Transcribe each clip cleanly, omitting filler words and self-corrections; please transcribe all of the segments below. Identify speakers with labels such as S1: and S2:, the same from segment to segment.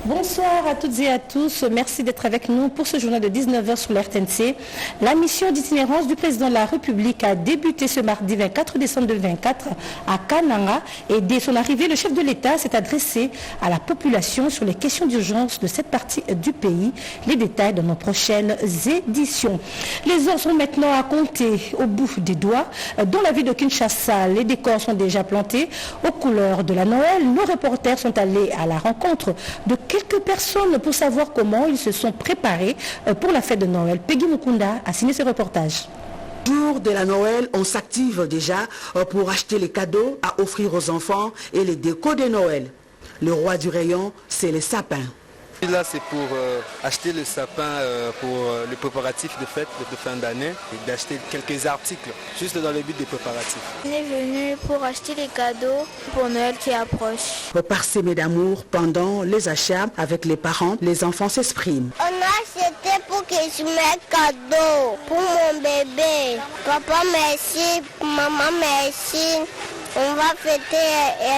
S1: Bonsoir à toutes et à tous. Merci d'être avec nous pour ce journal de 19h sur l'RTNC. La mission d'itinérance du président de la République a débuté ce mardi 24 décembre 2024 à Kananga et dès son arrivée, le chef de l'État s'est adressé à la population sur les questions d'urgence de cette partie du pays. Les détails dans nos prochaines éditions. Les heures sont maintenant à compter au bout des doigts. Dans la ville de Kinshasa, les décors sont déjà plantés aux couleurs de la Noël. Nos reporters sont allés à la rencontre de quelques personnes pour savoir comment ils se sont préparés pour la fête de Noël. Peggy Mukunda a signé ce reportage.
S2: Jour de la Noël, on s'active déjà pour acheter les cadeaux à offrir aux enfants et les décos de Noël. Le roi du rayon, c'est les sapins.
S3: Là, c'est pour acheter le sapin pour le préparatif de fête de fin d'année et d'acheter quelques articles, juste dans le but des préparatifs.
S4: On est venu pour acheter les cadeaux pour Noël qui approche.
S2: Parsemés d'amour pendant les achats avec les parents, les enfants s'expriment.
S5: On a acheté pour que je mette cadeau pour mon bébé. Papa, merci. Maman, merci. On va fêter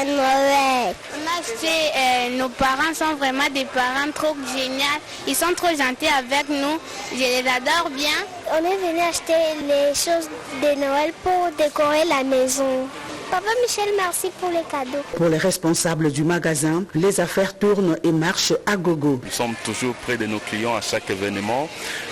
S5: Noël.
S4: On a acheté, nos parents sont vraiment des parents trop géniaux. Ils sont trop gentils avec nous. Je les adore bien.
S5: On est venu acheter les choses de Noël pour décorer la maison. Papa Michel, merci pour les cadeaux.
S2: Pour les responsables du magasin, les affaires tournent et marchent à gogo.
S6: Nous sommes toujours près de nos clients à chaque événement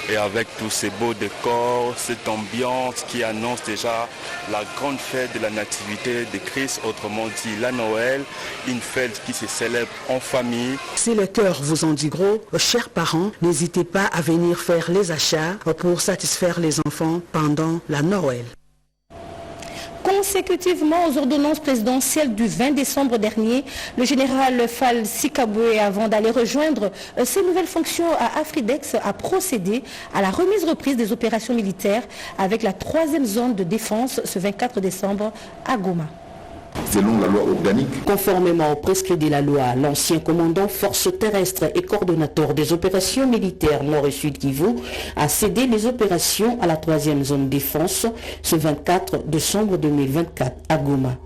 S6: et avec tous ces beaux décors, cette ambiance qui annonce déjà la grande fête de la nativité de Christ, autrement dit la Noël, une fête qui se célèbre en famille.
S2: Si le cœur vous en dit gros, chers parents, n'hésitez pas à venir faire les achats pour satisfaire les enfants pendant la Noël.
S1: Consécutivement aux ordonnances présidentielles du 20 décembre dernier, le général Fall Sikabwe, avant d'aller rejoindre ses nouvelles fonctions à Afridex, a procédé à la remise-reprise des opérations militaires avec la 3e zone de défense ce 24 décembre à Goma.
S7: Selon la loi organique.
S8: Conformément au prescrit de la loi, l'ancien commandant forces terrestres et coordonnateur des opérations militaires Nord et Sud Kivu a cédé les opérations à la 3e zone défense ce 24 décembre 2024 à Goma.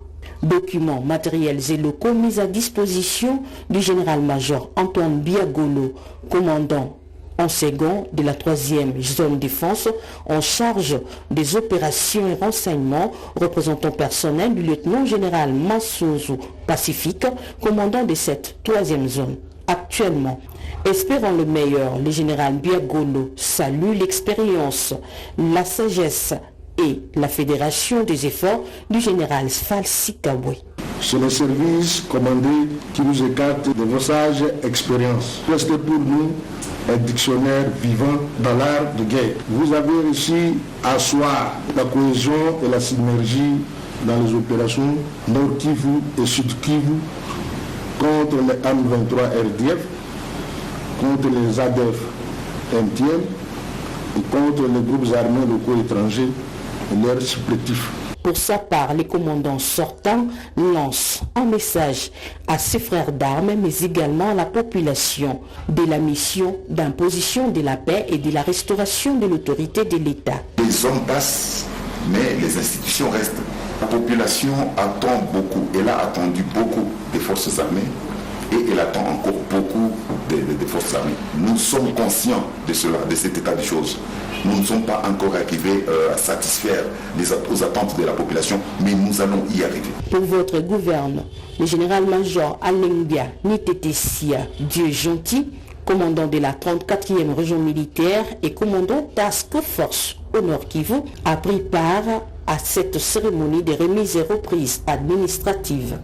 S8: Documents, matériels et locaux mis à disposition du général-major Antoine Biagolo, commandant en second de la 3e zone défense en charge des opérations et renseignements, représentant personnel du lieutenant-général Massouzou Pacifique, commandant de cette 3e zone. Actuellement, espérant le meilleur, le général Biagolo salue l'expérience, la sagesse et la fédération des efforts du général Fall Sikabwe.
S7: C'est le service commandé qui nous écarte de vos sages expériences. Restez pour nous un dictionnaire vivant dans l'art de guerre. Vous avez réussi à asseoir la cohésion et la synergie dans les opérations Nord Kivu et Sud Kivu contre les M23 RDF, contre les ADF MTM et contre les groupes armés locaux étrangers et leurs supplétifs.
S8: Pour sa part, les commandants sortants lancent un message à ses frères d'armes, mais également à la population de la mission d'imposition de la paix et de la restauration de l'autorité de l'État.
S9: Les hommes passent, mais les institutions restent. La population attend beaucoup, elle a attendu beaucoup des forces armées et elle attend encore beaucoup des forces armées. Nous sommes conscients de cela, de cet état de choses. Nous ne sommes pas encore arrivés à satisfaire aux attentes de la population, mais nous allons y arriver.
S8: Pour votre gouverneur, le général-major Alengia Nitetesia Dieu Gentil, commandant de la 34e région militaire et commandant Task Force au Nord Kivu, a pris part à cette cérémonie de remise et reprise administrative.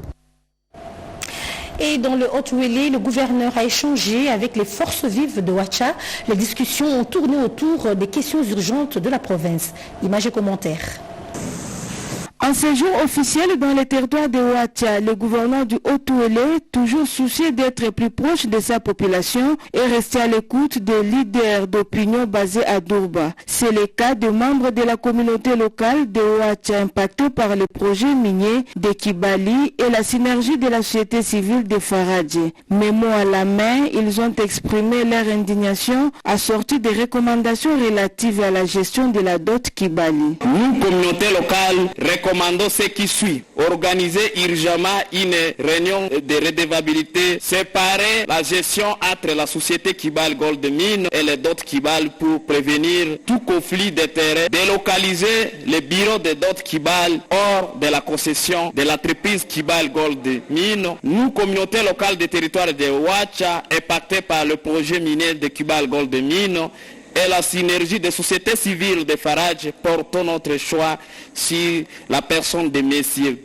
S1: Et dans le Haut-Ouélé, le gouverneur a échangé avec les forces vives de Ouacha. Les discussions ont tourné autour des questions urgentes de la province. Images et commentaires.
S10: En séjour officiel dans les territoires de Ouacha, le gouverneur du Haut-Ouélé, toujours soucieux d'être plus proche de sa population, est resté à l'écoute des leaders d'opinion basés à Durba. C'est le cas de membres de la communauté locale de Ouacha impactés par le projet minier de Kibali et la synergie de la société civile de Faradji. Mémo à la main, ils ont exprimé leur indignation assortie des recommandations relatives à la gestion de la dot Kibali.
S11: Nous, communauté locale, recommandons recommandons ce qui suit. Organiser urgemment une réunion de redevabilité, séparer la gestion entre la société Kibal Gold Mine et les dots Kibal pour prévenir tout conflit d'intérêts, délocaliser les bureaux de dots Kibal hors de la concession de l'entreprise Kibal Gold Mine. Nous, communauté locale des territoires de Ouacha, impactée par le projet minier de Kibal Gold Mine, et la synergie des sociétés civiles de Farage, portons notre choix sur la personne de M.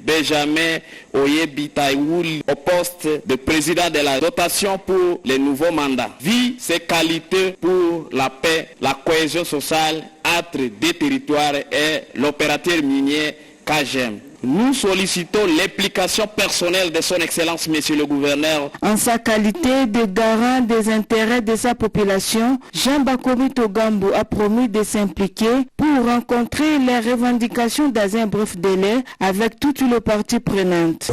S11: Benjamin Oyebi Taïwoul au poste de président de la dotation pour les nouveaux mandats. Vu ses qualités pour la paix, la cohésion sociale entre deux territoires et l'opérateur minier KGM. Nous sollicitons l'implication personnelle de son Excellence, Monsieur le Gouverneur.
S10: En sa qualité de garant des intérêts de sa population, Jean Bakomi Togambo a promis de s'impliquer pour rencontrer les revendications dans un bref délai avec toutes les parties prenantes.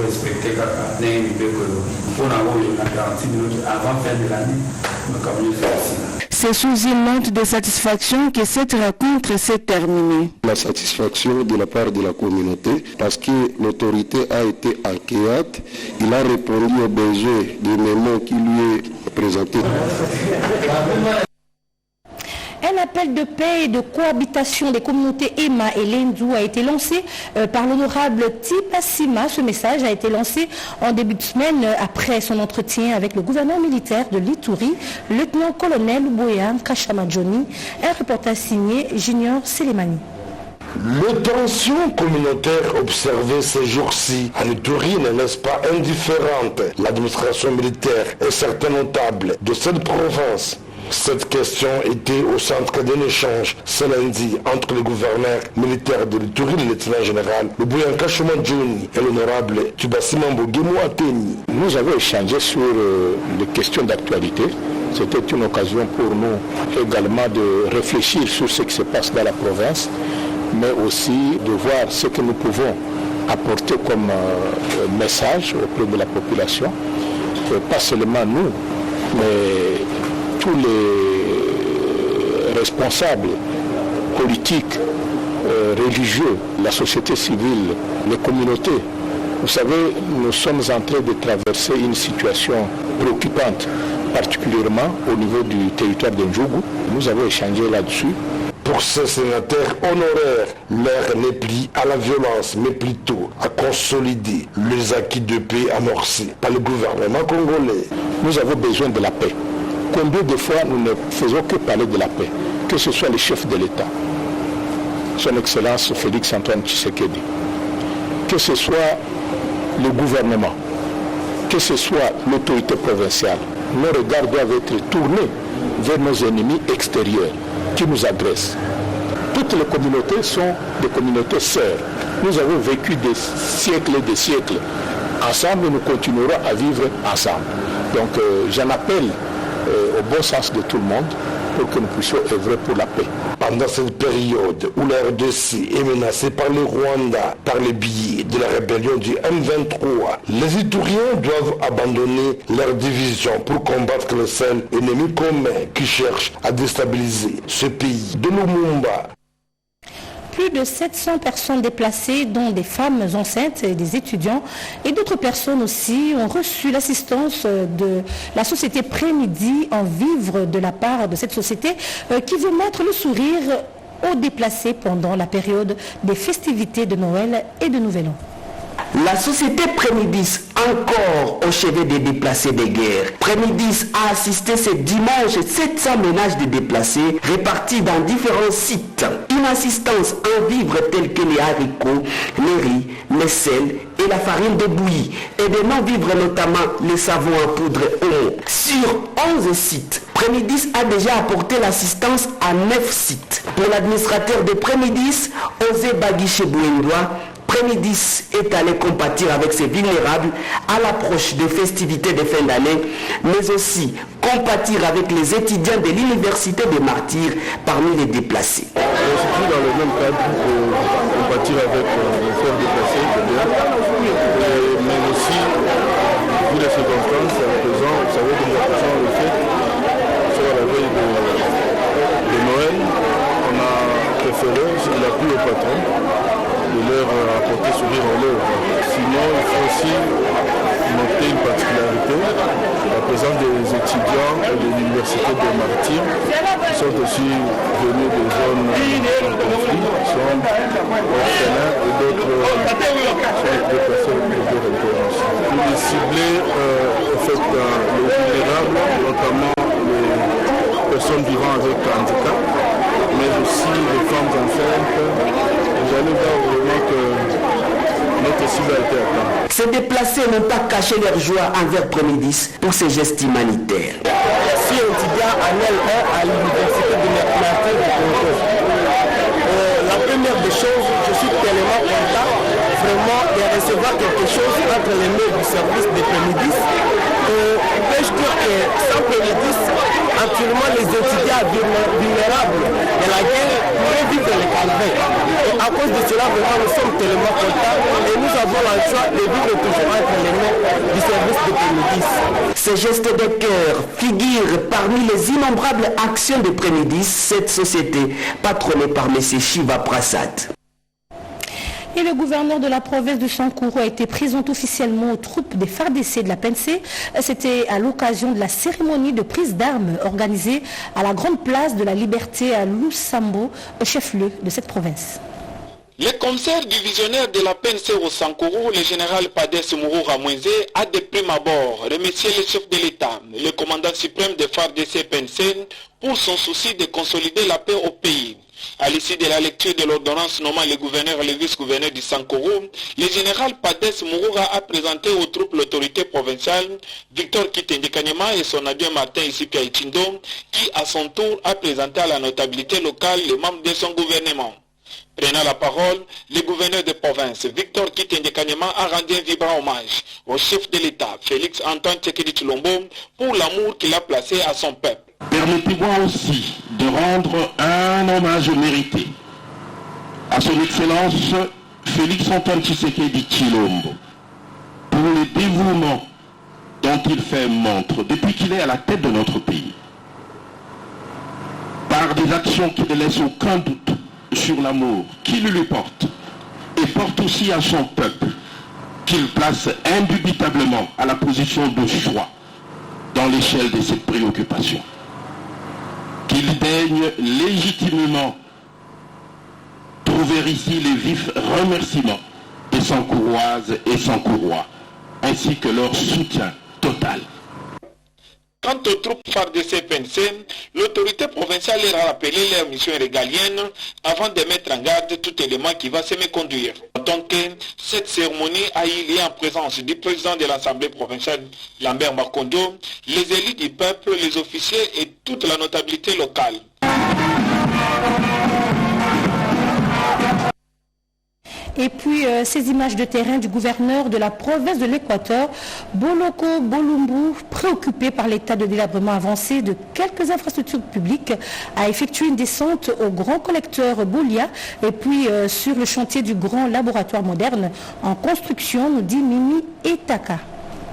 S10: C'est sous une note de satisfaction que cette rencontre s'est terminée.
S7: La satisfaction de la part de la communauté parce que l'autorité a été accueillante, il a répondu aux besoins des mémoires qui lui est présenté.
S1: Un appel de paix et de cohabitation des communautés Emma et Lendou a été lancé par l'honorable Tipa Sima. Ce message a été lancé en début de semaine après son entretien avec le gouverneur militaire de l'Ituri, lieutenant-colonel Boyan Kashamadjoni. Un reportage signé Junior Selemani.
S12: Les tensions communautaires observées ces jours-ci en Ituri ne laissent pas indifférente l'administration militaire et certains notables de cette province. Cette question était au centre d'un échange ce lundi entre le gouverneur militaire de l'Ituri, le lieutenant général Boyan Kashamadjoni et l'honorable Tubasimambo Ateni.
S13: Nous avons échangé sur les questions d'actualité. C'était une occasion pour nous également de réfléchir sur ce qui se passe dans la province, mais aussi de voir ce que nous pouvons apporter comme message auprès de la population. Pas seulement nous, mais tous les responsables politiques, religieux, la société civile, les communautés. Vous savez, nous sommes en train de traverser une situation préoccupante, particulièrement au niveau du territoire de Ndjougou. Nous avons échangé là-dessus.
S12: Pour ces sénateurs honoraires, l'heure n'est plus à la violence, mais plutôt à consolider les acquis de paix amorcés par le gouvernement congolais.
S13: Nous avons besoin de la paix. Combien de fois nous ne faisons que parler de la paix, que ce soit les chefs de l'État, son Excellence Félix Antoine Tshisekedi, que ce soit le gouvernement, que ce soit l'autorité provinciale. Nos regards doivent être tournés vers nos ennemis extérieurs qui nous agressent. Toutes les communautés sont des communautés sœurs. Nous avons vécu des siècles et des siècles. Ensemble, nous continuerons à vivre ensemble. Donc j'en appelle au bon sens de tout le monde pour que nous puissions œuvrer pour la paix.
S12: Pendant cette période où la RDC est menacée par le Rwanda, par le biais de la rébellion du M23, les Ituriens doivent abandonner leur division pour combattre le seul ennemi commun qui cherche à déstabiliser ce pays de Lumumba.
S1: Plus de 700 personnes déplacées, dont des femmes enceintes et des étudiants et d'autres personnes aussi, ont reçu l'assistance de la société Prémidi en vivre de la part de cette société qui veut mettre le sourire aux déplacés pendant la période des festivités de Noël et de Nouvel An.
S14: La société Prémidis, encore au chevet des déplacés de guerre. Prémidis a assisté ce dimanche 700 ménages de déplacés répartis dans différents sites. Une assistance en vivres tels que les haricots, les riz, les sels et la farine de bouillie et de non-vivres notamment les savons en poudre eau. Sur 11 sites, Prémidis a déjà apporté l'assistance à 9 sites. Pour l'administrateur de Prémidis, Osé Baguiche Bouendois, Prémidis est allé compatir avec ces vulnérables à l'approche des festivités de fin d'année, mais aussi compatir avec les étudiants de l'université des martyrs parmi les déplacés.
S7: On se trouve dans le même cadre de compatir avec les frères déplacés, mais aussi, vu les circonstances, à présent, vous savez que nous approchons le fait, sur la veille de Noël, on a préféré, il a plu au patron, de leur apporter
S12: présence des étudiants de l'université de Martyrs qui sont aussi venus des zones en conflit, qui sont orphelins et d'autres sont déplacés au niveau de référence. Il est ciblé les vulnérables, notamment les personnes vivant avec handicap, mais aussi les femmes enceintes. J'allais voir vraiment que notre cible a été atteinte.
S14: Ces déplacés n'ont pas caché leur joie envers Promidis pour ces gestes humanitaires.
S15: Je suis étudiant en L1 à l'université de Martyrs de Congo. La première des choses, je suis tellement content vraiment de recevoir quelque chose entre les mains du service de Promidis. Peux-je dire que sans Promidis, actuellement les étudiants vulnérables de la guerre pourraient vivre le calvaire. Et à cause de cela, vraiment, nous sommes tellement contents et nous avons la joie de vivre toujours entre les mains du service de Promidis.
S14: Ces gestes de cœur figurent parmi les innombrables actions de Promidis, cette société patronnée par M. Shiva Prasad.
S1: Et le gouverneur de la province de Sankourou a été présenté officiellement aux troupes des FARDC de la PNC. C'était à l'occasion de la cérémonie de prise d'armes organisée à la Grande Place de la Liberté à Lusambo, au chef-lieu de cette province.
S11: Le commissaire divisionnaire de la PNC au Sankourou, le général Padès Mouroura Mouenzé, a de prime abord remercié le chef de l'État, le commandant suprême des FARDC PNC, pour son souci de consolider la paix au pays. À l'issue de la lecture de l'ordonnance nommant le gouverneur et le vice-gouverneur du Sankourou, le général Padès Mouroura a présenté aux troupes l'autorité provinciale, Victor Kitendikanyama et son adjoint Martin Isipia Ichindo, qui à son tour a présenté à la notabilité locale les membres de son gouvernement. Prenant la parole, le gouverneur de province, Victor Kitendikanyama, a rendu un vibrant hommage au chef de l'État, Félix Antoine Tshisekedi Tshilombo, pour l'amour qu'il a placé à son peuple.
S16: Permettez-moi aussi de rendre un hommage mérité à son Excellence Félix Antoine Tshisekedi Tshilombo pour le dévouement dont il fait montre depuis qu'il est à la tête de notre pays, par des actions qui ne laissent aucun doute sur l'amour qu'il lui porte et porte aussi à son peuple, qu'il place indubitablement à la position de choix dans l'échelle de cette préoccupation. Qu'il daigne légitimement trouver ici les vifs remerciements des Sankouroises et Sankourois, ainsi que leur soutien total.
S11: Quant aux troupes FARDC PNC, l'autorité provinciale leur a rappelé leur mission régalienne avant de mettre en garde tout élément qui va se méconduire. Donc, cette cérémonie a eu lieu en présence du président de l'Assemblée provinciale, Lambert Makondo, les élus du peuple, les officiers et toute la notabilité locale.
S1: Et puis ces images de terrain du gouverneur de la province de l'Équateur, Boloko Bolumbu, préoccupé par l'état de délabrement avancé de quelques infrastructures publiques, a effectué une descente au grand collecteur Boulia et puis sur le chantier du grand laboratoire moderne en construction, nous dit Mimi Etaka.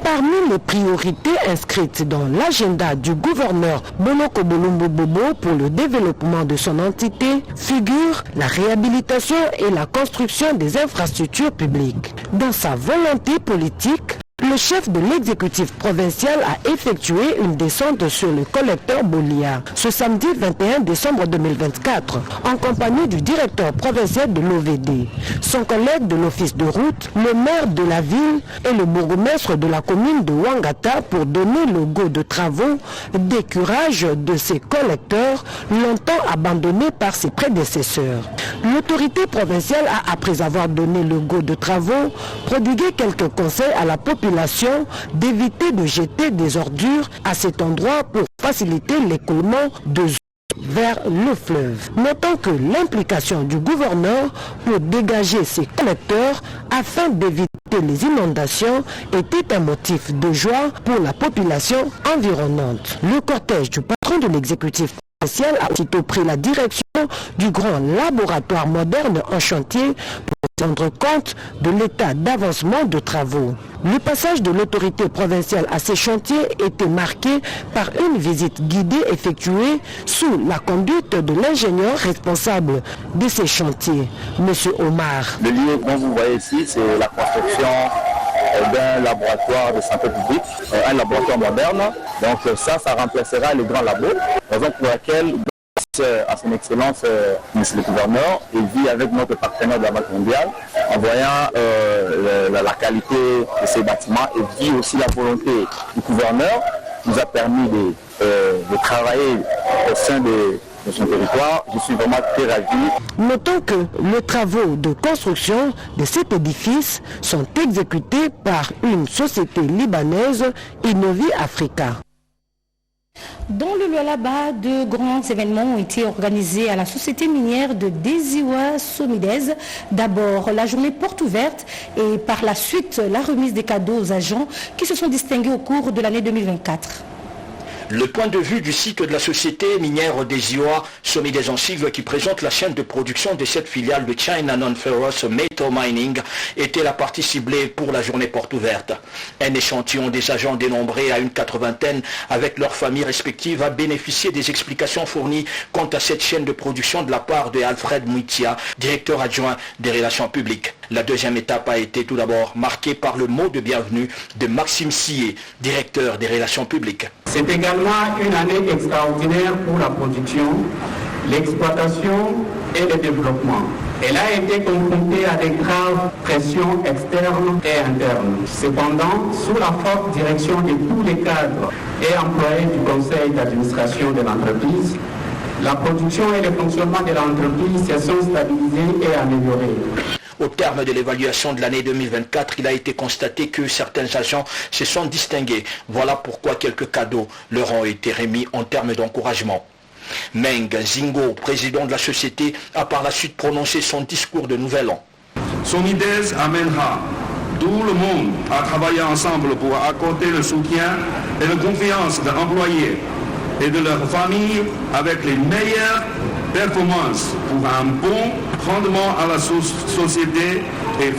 S17: Parmi les priorités inscrites dans l'agenda du gouverneur Boloko Bolumbu Bobo pour le développement de son entité figure la réhabilitation et la construction des infrastructures publiques. Dans sa volonté politique, le chef de l'exécutif provincial a effectué une descente sur le collecteur Boulia ce samedi 21 décembre 2024 en compagnie du directeur provincial de l'OVD, son collègue de l'office de route, le maire de la ville et le bourgmestre de la commune de Wangata pour donner le go de travaux d'écurage de ces collecteurs longtemps abandonnés par ses prédécesseurs. L'autorité provinciale a, après avoir donné le go de travaux, prodigué quelques conseils à la population d'éviter de jeter des ordures à cet endroit pour faciliter l'écoulement de vers le fleuve. Notons que l'implication du gouverneur pour dégager ces collecteurs afin d'éviter les inondations était un motif de joie pour la population environnante. Le cortège du patron de l'exécutif provincial a aussitôt pris la direction du grand laboratoire moderne en chantier pour rendre compte de l'état d'avancement de travaux. Le passage de l'autorité provinciale à ces chantiers était marqué par une visite guidée effectuée sous la conduite de l'ingénieur responsable de ces chantiers, M. Omar.
S18: Le lieu dont vous voyez ici, c'est la construction d'un laboratoire de santé publique, un laboratoire moderne. Donc ça remplacera les grands labos, raison pour laquelle à son excellence, monsieur le gouverneur, il vit avec notre partenaire de la Banque mondiale, en voyant la qualité de ces bâtiments et vit aussi la volonté du gouverneur qui nous a permis de travailler au sein de son territoire. Je suis vraiment très ravi.
S17: Notons que les travaux de construction de cet édifice sont exécutés par une société libanaise, Innovi Africa.
S1: Dans le Lualaba, de grands événements ont été organisés à la société minière de Desiwa Somidez. D'abord, la journée porte ouverte et par la suite, la remise des cadeaux aux agents qui se sont distingués au cours de l'année 2024.
S19: Le point de vue du site de la société minière Desiwa Somidez en sigle qui présente la chaîne de production de cette filiale de China Non-Ferrous Metal Mining était la partie ciblée pour la journée porte ouverte. Un échantillon des agents dénombrés à une 80aine avec leurs familles respectives a bénéficié des explications fournies quant à cette chaîne de production de la part de Alfred Mouitia, directeur adjoint des relations publiques. La deuxième étape a été tout d'abord marquée par le mot de bienvenue de Maxime Sillé, directeur des relations publiques.
S20: C'est également une année extraordinaire pour la production, l'exploitation et le développement. Elle a été confrontée à des graves pressions externes et internes. Cependant, sous la forte direction de tous les cadres et employés du conseil d'administration de l'entreprise, la production et le fonctionnement de l'entreprise se sont stabilisés et améliorés.
S19: Au terme de l'évaluation de l'année 2024, il a été constaté que certains agents se sont distingués. Voilà pourquoi quelques cadeaux leur ont été remis en termes d'encouragement. Meng Zingo, président de la société, a par la suite prononcé son discours de Nouvel An.
S21: Somidez amènera tout le monde à travailler ensemble pour accorder le soutien et la confiance des employés et de leurs familles avec les meilleures performances pour un bon rendement à la société et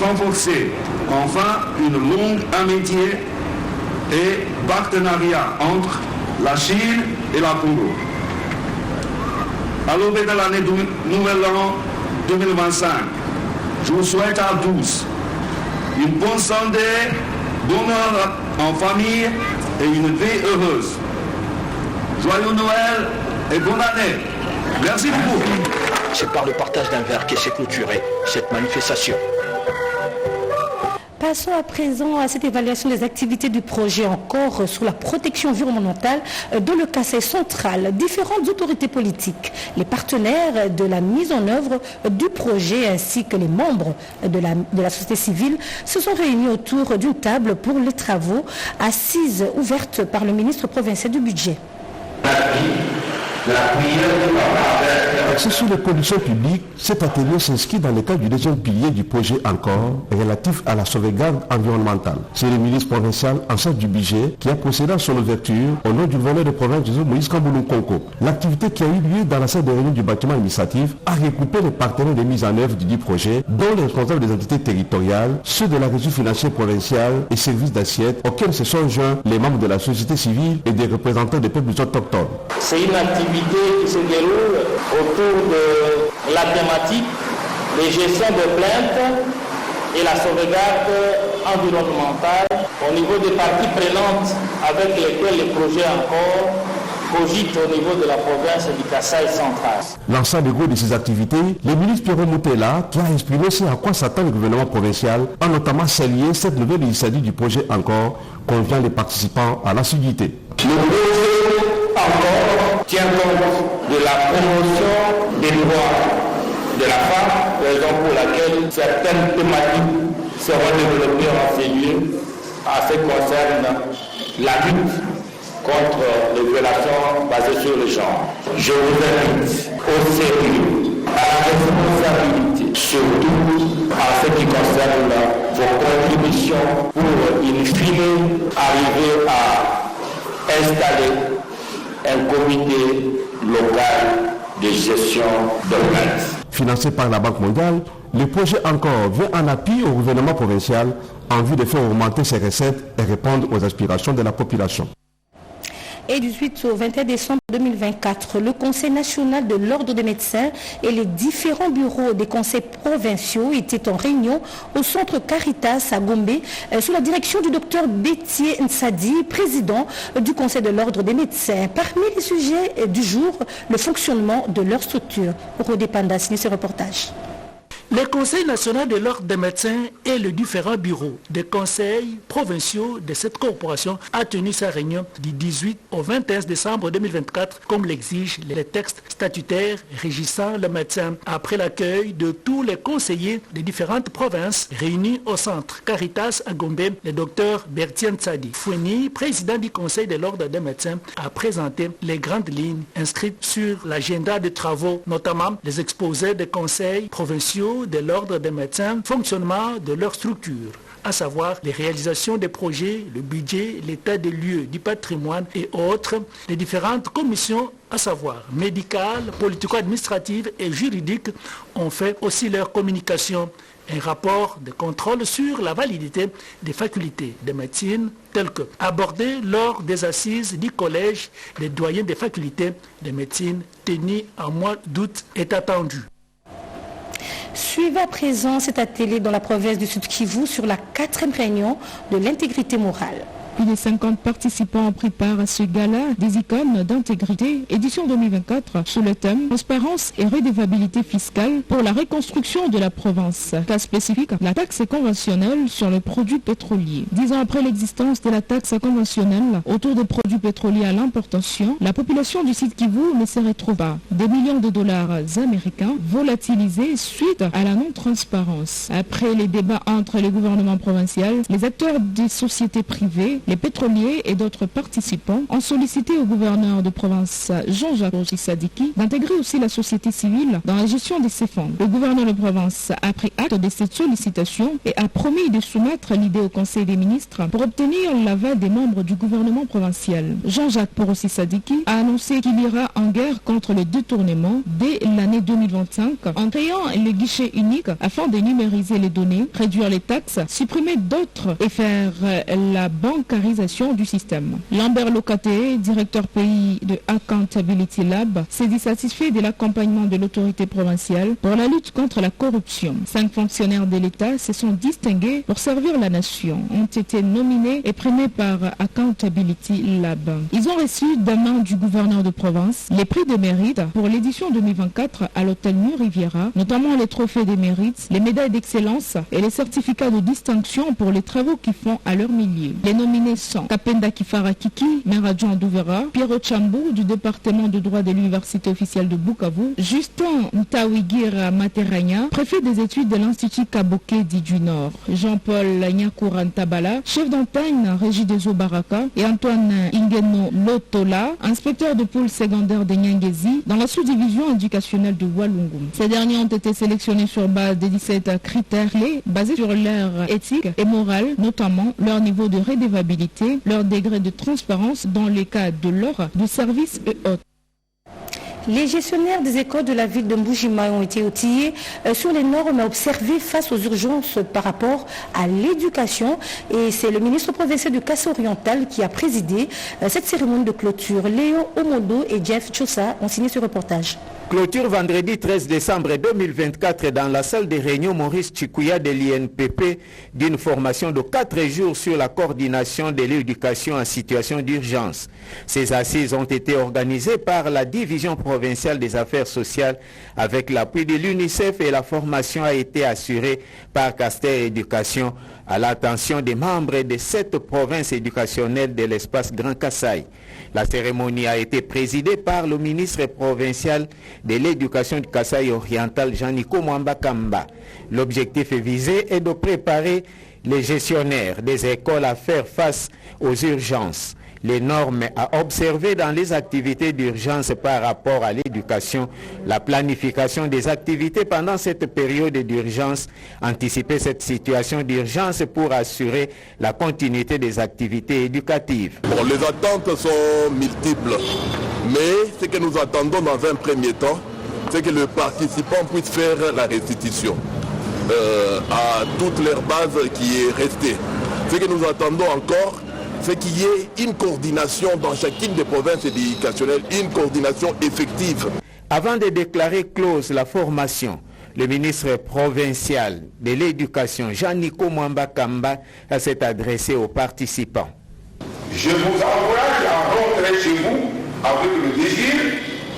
S21: renforcer enfin une longue amitié et partenariat entre la Chine et la Congo. À l'aube de l'année Nouvel An 2025, je vous souhaite à tous une bonne santé, bonheur en famille et une vie heureuse. Joyeux Noël et bonne année. Merci beaucoup.
S19: C'est par le partage d'un verre que s'est clôturée cette manifestation.
S1: Passons à présent à cette évaluation des activités du projet encore sous la protection environnementale dans le Kasaï central. Différentes autorités politiques, les partenaires de la mise en œuvre du projet ainsi que les membres de la société civile se sont réunis autour d'une table pour les travaux assises ouvertes par le ministre provincial du budget.
S22: Axé sur les conditions publiques, cet atelier s'inscrit dans le cadre du deuxième pilier du projet encore relatif à la sauvegarde environnementale. C'est le ministre provincial en charge du budget qui a procédé à son ouverture au nom du gouverneur de province de Moïse Kamboulou Konko. L'activité qui a eu lieu dans la salle de réunion du bâtiment administratif a regroupé les partenaires de mise en œuvre du dit projet, dont les responsables des entités territoriales, ceux de la régie financière provinciale et services d'assiette, auxquels se sont joints les membres de la société civile et des représentants des peuples autochtones.
S11: C'est une activité qui se déroule autour de la thématique de gestion de plaintes et la sauvegarde environnementale au niveau des parties prenantes avec lesquelles le projet encore cogite au niveau de la province du Kasaï central.
S22: L'ensemble du groupe de ces activités, le ministre Pierre Moutela, qui a exprimé ce à quoi s'attend le gouvernement provincial, a notamment salué cette nouvelle initiative du projet encore, conviant les participants à l'assiduité.
S11: Le projet encore tient compte de la promotion des droits de la femme, raison pour laquelle certaines thématiques seront développées en ces lieux en ce qui concerne la lutte contre les violations basées sur le genre. Je vous invite au sérieux, à la responsabilité, surtout en ce qui concerne vos contributions pour, in fine, arriver à installer un comité local de gestion de plaintes.
S22: Financé par la Banque mondiale, le projet encore vient en appui au gouvernement provincial en vue de faire augmenter ses recettes et répondre aux aspirations de la population.
S1: et 18 au 21 décembre 2024, le Conseil national de l'Ordre des médecins et les différents bureaux des conseils provinciaux étaient en réunion au centre Caritas à Gombe sous la direction du docteur Bétier Nsadi, président du Conseil de l'Ordre des médecins. Parmi les sujets du jour, le fonctionnement de leur structure. Rodé Panda signe ce reportage.
S3: Le Conseil national de l'Ordre des médecins et les différents bureaux des conseils provinciaux de cette corporation a tenu sa réunion du 18 au 21 décembre 2024, comme l'exigent les textes statutaires régissant le médecin, après l'accueil de tous les conseillers des différentes provinces réunis au centre Caritas à Gombe. Le docteur Bertien Tsadi Foueni, président du Conseil de l'Ordre des médecins, a présenté les grandes lignes inscrites sur l'agenda de travaux, notamment les exposés des conseils provinciaux de l'Ordre des médecins, fonctionnement de leur structure, à savoir les réalisations des projets, le budget, l'état des lieux du patrimoine et autres, les différentes commissions, à savoir médicales, politico-administratives et juridiques, ont fait aussi leur communication. Un rapport de contrôle sur la validité des facultés de médecine tel que abordé lors des assises du collège des doyens des facultés de médecine tenues en mois d'août est attendu.
S1: Suivez à présent cet atelier dans la province du Sud-Kivu sur la 4e réunion de l'intégrité morale.
S10: Plus de 50 participants ont pris part à ce gala des icônes d'intégrité, édition 2024, sous le thème « Transparence et redevabilité fiscale pour la reconstruction de la province ». Cas spécifique, la taxe conventionnelle sur les produits pétroliers. 10 ans après l'existence de la taxe conventionnelle autour des produits pétroliers à l'importation, la population du Sud-Kivu ne se retrouve pas. Des millions de dollars américains volatilisés suite à la non-transparence. Après les débats entre le gouvernement provincial, les acteurs des sociétés privées, les pétroliers et d'autres participants ont sollicité au gouverneur de province Jean-Jacques Sadiki d'intégrer aussi la société civile dans la gestion de ces fonds. Le gouverneur de province a pris acte de cette sollicitation et a promis de soumettre l'idée au Conseil des ministres pour obtenir l'aval des membres du gouvernement provincial. Jean-Jacques Porossi Sadiki a annoncé qu'il ira en guerre contre le détournement dès l'année 2025 en créant le guichet unique afin de numériser les données, réduire les taxes, supprimer d'autres et faire la bancarisation du système. Lambert Locaté, directeur pays de Accountability Lab, s'est dit satisfait de l'accompagnement de l'autorité provinciale pour la lutte contre la corruption. 5 fonctionnaires de l'État se sont distingués pour servir la nation, ont été nominés et primés par Accountability Lab. Ils ont reçu d'un main du gouverneur de province les prix de mérite pour l'édition 2024 à l'hôtel New Riviera, notamment les trophées des mérites, les médailles d'excellence et les certificats de distinction pour les travaux qu'ils font à leur milieu. Les nominés sont Kapenda Kifara Kiki, maire adjoint d'Ouvera, Pierrot Chambou du département de droit de l'université officielle de Bukavu, Justin Ntawigira Materanya, préfet des études de l'Institut Kaboké dit du Nord, Jean-Paul Nyakurantabala, chef d'antenne Régie des Eaux Baraka, et Antoine Ingeno Lotola, inspecteur de pôle secondaire de Nyangezi dans la sous-division éducationnelle de Walungu. Ces derniers ont été sélectionnés sur base de 17 critères clés basés sur leur éthique et morale, notamment leur niveau de redevabilité, leur degré de transparence dans les cas de l'ordre, de services et autres.
S1: Les gestionnaires des écoles de la ville de Mbuji-Mayi ont été outillés sur les normes à observer face aux urgences par rapport à l'éducation. Et c'est le ministre provincial du Kassai-Oriental qui a présidé cette cérémonie de clôture. Léo Omodo et Jeff Chosa ont signé ce reportage.
S4: Clôture vendredi 13 décembre 2024 dans la salle de réunion Maurice Chikuya de l'INPP d'une formation de 4 jours sur la coordination de l'éducation en situation d'urgence. Ces assises ont été organisées par la division provinciale des affaires sociales avec l'appui de l'UNICEF et la formation a été assurée par Caster Éducation à l'attention des membres de 7 provinces éducationnelles de l'espace Grand Kassai. La cérémonie a été présidée par le ministre provincial de l'éducation du Kassai-Oriental, Jean-Nico Mwamba Kamba. L'objectif visé est de préparer les gestionnaires des écoles à faire face aux urgences. Les normes à observer dans les activités d'urgence par rapport à l'éducation, la planification des activités pendant cette période d'urgence, anticiper cette situation d'urgence pour assurer la continuité des activités éducatives.
S23: Bon, les attentes sont multiples, mais ce que nous attendons dans un premier temps, c'est que le participant puisse faire la restitution à toute leur base qui est restée. Ce que nous attendons encore, c'est qu'il y ait une coordination dans chacune des provinces éducationnelles, une coordination effective.
S4: Avant de déclarer close la formation, le ministre provincial de l'Éducation, Jean-Nico Mwamba Kamba, s'est adressé aux participants.
S2: Je vous encourage à rentrer chez vous avec le désir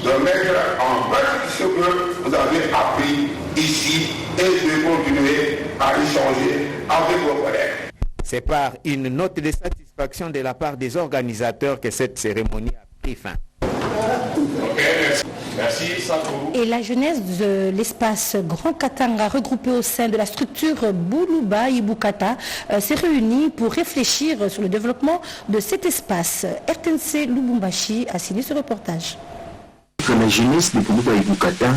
S2: de mettre en pratique ce que vous avez appris ici et de continuer à échanger avec vos collègues.
S4: C'est par une note de satisfaction de la part des organisateurs que cette cérémonie a pris fin.
S2: Merci.
S1: Et la jeunesse de l'espace Grand Katanga, regroupée au sein de la structure Boulouba Ibukata, s'est réunie pour réfléchir sur le développement de cet espace. RTNC Lubumbashi a signé ce reportage.
S5: La jeunesse de Boulouba Ibukata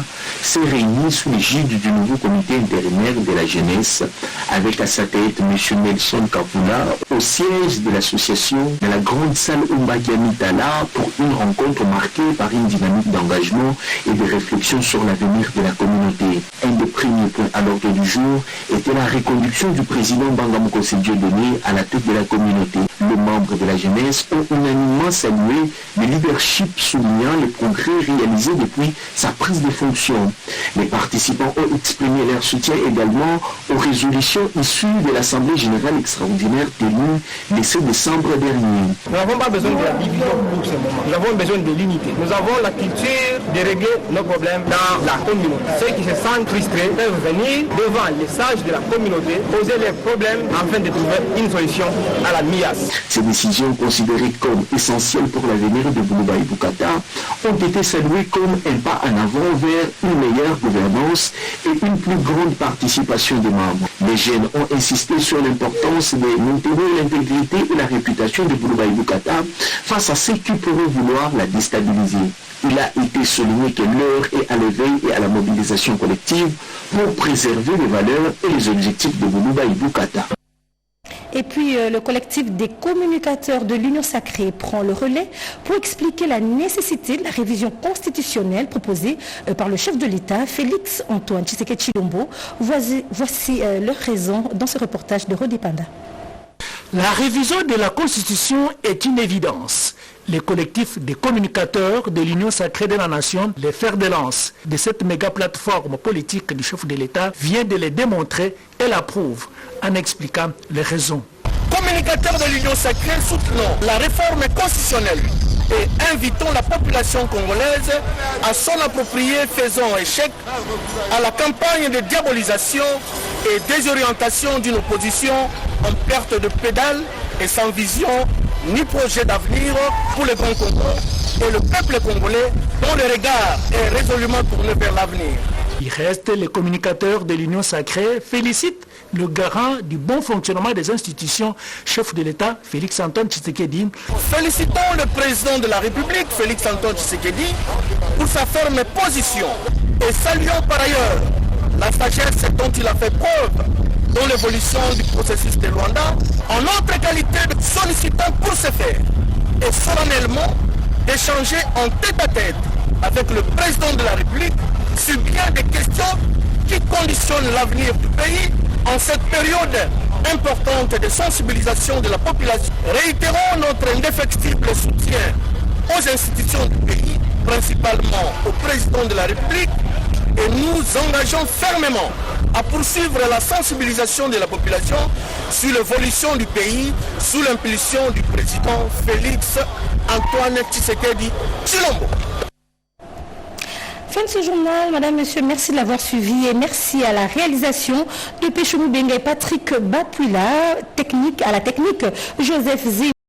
S5: s'est réunie sous l'égide du nouveau comité intérimaire de la jeunesse avec à sa tête M. Nelson Kapula au siège de l'association de la grande salle Umbakiamitala pour une rencontre marquée par une dynamique d'engagement et de réflexion sur l'avenir de la communauté. Un des premiers points à l'ordre du jour était la reconduction du président Bangamoko Dieudonné à la tête de la communauté. Les membres de la jeunesse ont unanimement salué le leadership soulignant les progrès réalisés depuis sa prise de fonction. Les participants ont exprimé leur soutien également aux résolutions issues de l'Assemblée générale extraordinaire tenue le 7 décembre dernier.
S15: Nous n'avons pas besoin de la division pour ce moment. Nous avons besoin de l'unité. Nous avons la culture de régler nos problèmes dans la communauté. Ceux qui se sentent frustrés peuvent venir devant les sages de la communauté, poser leurs problèmes afin de trouver une solution à la MIAS.
S5: Ces décisions considérées comme essentielles pour l'avenir de Boulouba Ibukata ont été saluées comme un pas en avant vers une meilleure gouvernance et une plus grande participation des membres. Les jeunes ont insisté sur l'importance de maintenir l'intégrité et la réputation de Boulouba Ibukata face à ceux qui pourraient vouloir la déstabiliser. Il a été souligné que l'heure est à l'éveil et à la mobilisation collective pour préserver les valeurs et les objectifs de Boulouba Ibukata.
S1: Et puis le collectif des communicateurs de l'Union Sacrée prend le relais pour expliquer la nécessité de la révision constitutionnelle proposée par le chef de l'État, Félix Antoine Tshisekedi Tshilombo. Voici leurs raisons dans ce reportage de Rodi Panda.
S3: La révision de la Constitution est une évidence. Le collectif des communicateurs de l'Union Sacrée de la Nation, les fers de lance de cette méga plateforme politique du chef de l'État, vient de le démontrer et l'approuve en expliquant les raisons.
S6: Communicateurs de l'Union Sacrée, soutenons la réforme constitutionnelle et invitons la population congolaise à s'en approprier, faisant échec à la campagne de diabolisation et désorientation d'une opposition en perte de pédale et sans vision ni projet d'avenir pour le Grand Congo et le peuple congolais dont le regard est résolument tourné vers l'avenir.
S3: Il reste, les communicateurs de l'Union Sacrée félicitent le garant du bon fonctionnement des institutions, chef de l'État, Félix Antoine Tshisekedi.
S6: Félicitons le président de la République, Félix Antoine Tshisekedi, pour sa ferme position et saluons par ailleurs la sagesse dont il a fait preuve dans l'évolution du processus de Luanda, en notre qualité de sollicitant pour ce faire et solennellement d'échanger en tête-à-tête avec le président de la République sur bien des questions qui conditionnent l'avenir du pays en cette période importante de sensibilisation de la population. Réitérons notre indéfectible soutien aux institutions du pays, principalement au président de la République, et nous engageons fermement à poursuivre la sensibilisation de la population sur l'évolution du pays sous l'impulsion du président Félix Antoine Tshisekedi Tshilombo.
S1: Fin de ce journal, madame, monsieur, merci de l'avoir suivi et merci à la réalisation de Péchoumou Benga et Patrick Bapuila, à la technique Joseph Zé.